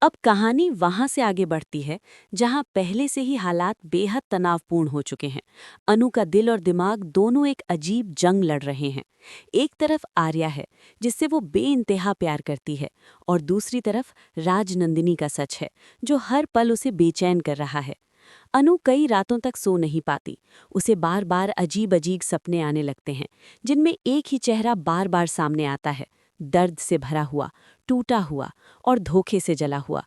अब कहानी वहां से आगे बढ़ती है जहां पहले से ही हालात बेहद तनावपूर्ण हो चुके हैं। अनु का दिल और दिमाग दोनों एक अजीब जंग लड़ रहे हैं। एक तरफ आर्या है जिससे वो बेइंतहा प्यार करती है, और दूसरी तरफ राजनंदिनी का सच है जो हर पल उसे बेचैन कर रहा है। अनु कई रातों तक सो नहीं पाती। उसे बार बार अजीब अजीब सपने आने लगते हैं जिनमें एक ही चेहरा बार बार सामने आता है, दर्द से भरा हुआ, टूटा हुआ और धोखे से जला हुआ।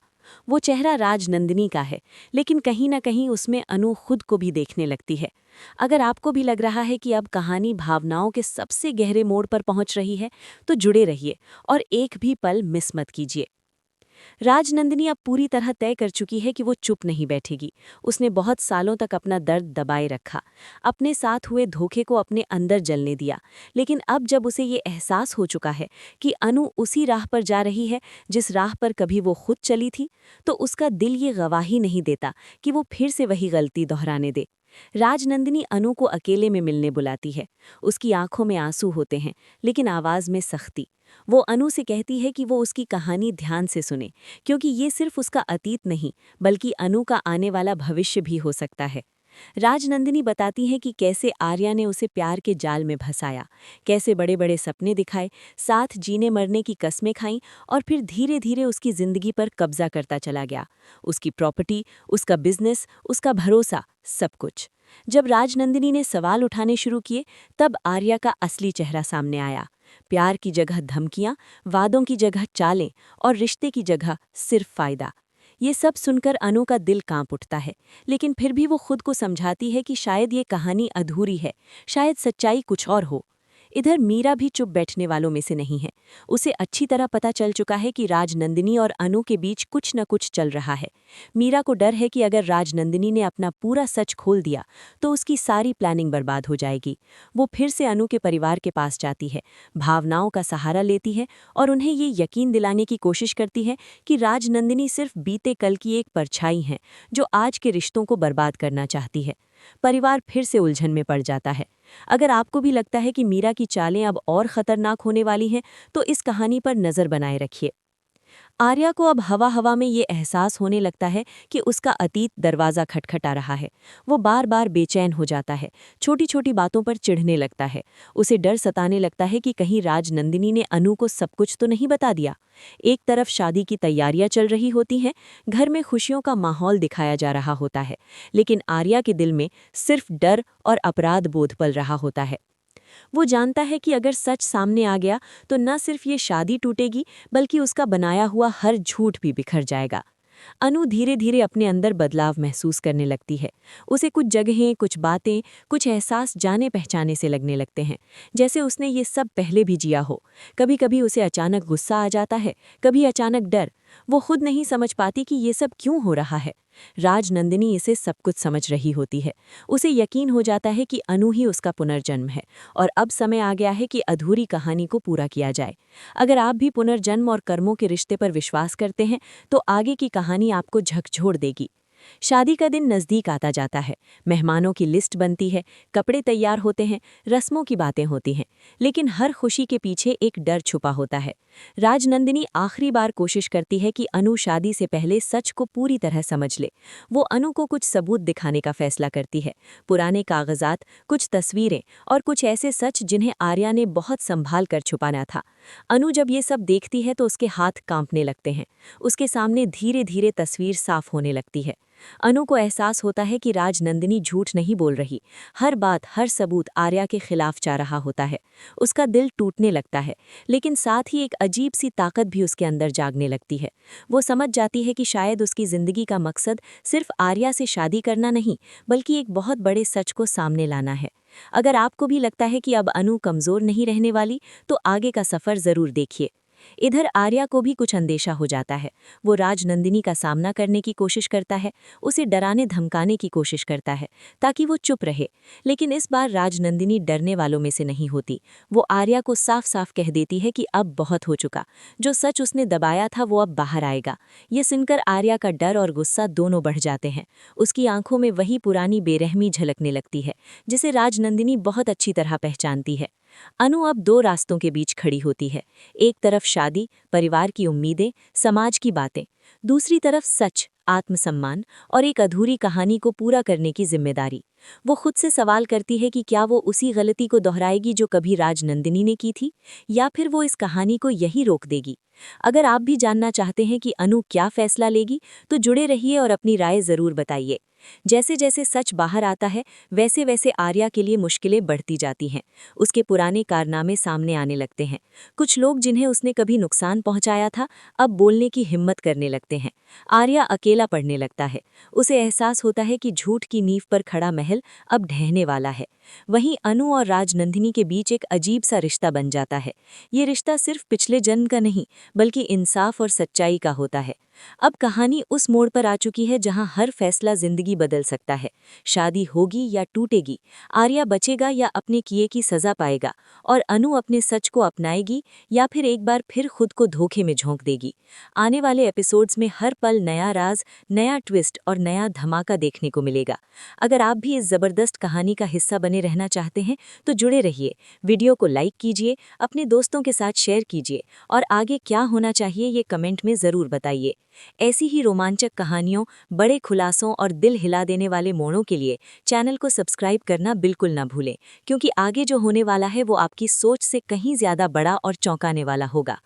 वो चेहरा राजनंदिनी का है, लेकिन कहीं न कहीं उसमें अनु खुद को भी देखने लगती है। अगर आपको भी लग रहा है कि अब कहानी भावनाओं के सबसे गहरे मोड़ पर पहुंच रही है, तो जुड़े रहिए और एक भी पल मिस मत कीजिए। राजनंदिनी अब पूरी तरह तय कर चुकी है कि वो चुप नहीं बैठेगी। उसने बहुत सालों तक अपना दर्द दबाए रखा, अपने साथ हुए धोखे को अपने अंदर जलने दिया। लेकिन अब जब उसे ये एहसास हो चुका है कि अनु उसी राह पर जा रही है जिस राह पर कभी वो खुद चली थी, तो उसका दिल ये गवाही नहीं देता कि वो फिर से वही गलती दोहराने दे। राजनंदिनी अनु को अकेले में मिलने बुलाती है। उसकी आंखों में आंसू होते हैं, लेकिन आवाज में सख्ती। वो अनु से कहती है कि वो उसकी कहानी ध्यान से सुने, क्योंकि ये सिर्फ उसका अतीत नहीं, बल्कि अनु का आने वाला भविष्य भी हो सकता है। राजनंदिनी बताती है कि कैसे आर्या ने उसे प्यार के जाल में फंसाया, कैसे बड़े बड़े सपने दिखाए, साथ जीने मरने की कस्में खाईं और फिर धीरे धीरे उसकी जिंदगी पर कब्जा करता चला गया। उसकी प्रॉपर्टी, उसका बिजनेस, उसका भरोसा, सब कुछ। जब राजनंदिनी ने सवाल उठाने शुरू किए, तब आर्या का असली चेहरा सामने आया। प्यार की जगह धमकियां, वादों की जगह चालें और रिश्ते की जगह सिर्फ फायदा। ये सब सुनकर अनु का दिल कांप उठता है, लेकिन फिर भी वो खुद को समझाती है कि शायद ये कहानी अधूरी है, शायद सच्चाई कुछ और हो। इधर मीरा भी चुप बैठने वालों में से नहीं है। उसे अच्छी तरह पता चल चुका है कि राजनंदिनी और अनु के बीच कुछ न कुछ चल रहा है। मीरा को डर है कि अगर राजनंदिनी ने अपना पूरा सच खोल दिया तो उसकी सारी प्लानिंग बर्बाद हो जाएगी। वो फिर से अनु के परिवार के पास जाती है, भावनाओं का सहारा लेती है और उन्हें ये यकीन दिलाने की कोशिश करती है कि राजनंदिनी सिर्फ बीते कल की एक परछाई है जो आज के रिश्तों को बर्बाद करना चाहती है। परिवार फिर से उलझन में पड़ जाता है। अगर आपको भी लगता है कि मीरा की चालें अब और खतरनाक होने वाली हैं, तो इस कहानी पर नज़र बनाए रखिए। आर्या को अब हवा हवा में ये एहसास होने लगता है कि उसका अतीत दरवाज़ा खटखटा रहा है। वो बार बार बेचैन हो जाता है, छोटी छोटी बातों पर चिढ़ने लगता है। उसे डर सताने लगता है कि कहीं राजनंदिनी ने अनु को सब कुछ तो नहीं बता दिया। एक तरफ शादी की तैयारियां चल रही होती हैं, घर में खुशियों का माहौल दिखाया जा रहा होता है, लेकिन आर्या के दिल में सिर्फ डर और अपराध बोध पल रहा होता है। वो जानता है कि अगर सच सामने आ गया तो न सिर्फ ये शादी टूटेगी, बल्कि उसका बनाया हुआ हर झूठ भी बिखर जाएगा। अनु धीरे धीरे अपने अंदर बदलाव महसूस करने लगती है। उसे कुछ जगहें, कुछ बातें, कुछ एहसास जाने पहचाने से लगने लगते हैं, जैसे उसने ये सब पहले भी जिया हो। कभी कभी उसे अचानक गुस्सा आ जाता है, कभी अचानक डर। वो खुद नहीं समझ पाती कि ये सब क्यों हो रहा है। राजनंदिनी इसे सब कुछ समझ रही होती है। उसे यकीन हो जाता है कि अनु ही उसका पुनर्जन्म है और अब समय आ गया है कि अधूरी कहानी को पूरा किया जाए। अगर आप भी पुनर्जन्म और कर्मों के रिश्ते पर विश्वास करते हैं, तो आगे की कहानी आपको झकझोर देगी। शादी का दिन नज़दीक आता जाता है, मेहमानों की लिस्ट बनती है, कपड़े तैयार होते हैं, रस्मों की बातें होती हैं, लेकिन हर खुशी के पीछे एक डर छुपा होता है। राजनंदिनी आखिरी बार कोशिश करती है कि अनु शादी से पहले सच को पूरी तरह समझ ले। वो अनु को कुछ सबूत दिखाने का फैसला करती है, पुराने कागजात, कुछ तस्वीरें और कुछ ऐसे सच जिन्हें आर्या ने बहुत संभाल कर छुपाना था। अनु जब ये सब देखती है तो उसके हाथ कांपने लगते हैं। उसके सामने धीरे धीरे तस्वीर साफ होने लगती है। अनु को एहसास होता है कि राजनंदिनी झूठ नहीं बोल रही। हर बात, हर सबूत आर्या के खिलाफ जा रहा होता है। उसका दिल टूटने लगता है, लेकिन साथ ही एक अजीब सी ताकत भी उसके अंदर जागने लगती है। वो समझ जाती है कि शायद उसकी जिंदगी का मकसद सिर्फ आर्या से शादी करना नहीं, बल्कि एक बहुत बड़े सच को सामने लाना है। अगर आपको भी लगता है कि अब अनु कमजोर नहीं रहने वाली, तो आगे का सफर जरूर देखिए। इधर आर्या को भी कुछ अंदेशा हो जाता है। वो राजनंदिनी का सामना करने की कोशिश करता है, उसे डराने धमकाने की कोशिश करता है ताकि वो चुप रहे। लेकिन इस बार राजनंदिनी डरने वालों में से नहीं होती। वो आर्या को साफ साफ कह देती है कि अब बहुत हो चुका, जो सच उसने दबाया था वो अब बाहर आएगा। ये सुनकर आर्या का डर और गुस्सा दोनों बढ़ जाते हैं। उसकी आंखों में वही पुरानी बेरहमी झलकने लगती है जिसे राजनंदिनी बहुत अच्छी तरह पहचानती है। अनु अब दो रास्तों के बीच खड़ी होती है। एक तरफ शादी, परिवार की उम्मीदें, समाज की बातें। दूसरी तरफ सच, आत्मसम्मान और एक अधूरी कहानी को पूरा करने की जिम्मेदारी। वो खुद से सवाल करती है कि क्या वो उसी गलती को दोहराएगी जो कभी राजनंदिनी ने की थी, या फिर वो इस कहानी को यही रोक देगी। अगर आप भी जानना चाहते हैं कि अनु क्या फैसला लेगी, तो जुड़े रहिए और अपनी राय जरूर बताइए। जैसे जैसे सच बाहर आता है, वैसे वैसे आर्या के लिए मुश्किलें बढ़ती जाती हैं। उसके पुराने कारनामे सामने आने लगते हैं। कुछ लोग जिन्हें उसने कभी नुकसान पहुंचाया था, अब बोलने की हिम्मत करने लगते हैं। आर्या अकेला पड़ने लगता है। उसे एहसास होता है कि झूठ की नींव पर खड़ा महल अब ढहने वाला है। वहीं अनु और राजनंदिनी के बीच एक अजीब सा रिश्ता बन जाता है। ये रिश्ता सिर्फ पिछले जन्म का नहीं, बल्कि इंसाफ और सच्चाई का होता है। अब कहानी उस मोड़ पर आ चुकी है जहां हर फैसला जिंदगी बदल सकता है। शादी होगी या टूटेगी, आर्या बचेगा या अपने किए की सजा पाएगा, और अनु अपने सच को अपनाएगी या फिर एक बार फिर खुद को धोखे में झोंक देगी। आने वाले एपिसोड्स में हर पल नया राज, नया ट्विस्ट और नया धमाका देखने को मिलेगा। अगर आप भी इस जबरदस्त कहानी का हिस्सा बने रहना चाहते हैं, तो जुड़े रहिए। वीडियो को लाइक कीजिए, अपने दोस्तों के साथ शेयर कीजिए, और आगे क्या होना चाहिए ये कमेंट में ज़रूर बताइए। ऐसी ही रोमांचक कहानियों, बड़े खुलासों और दिल हिला देने वाले मोड़ों के लिए चैनल को सब्सक्राइब करना बिल्कुल ना भूलें, क्योंकि आगे जो होने वाला है वो आपकी सोच से कहीं ज़्यादा बड़ा और चौंकाने वाला होगा।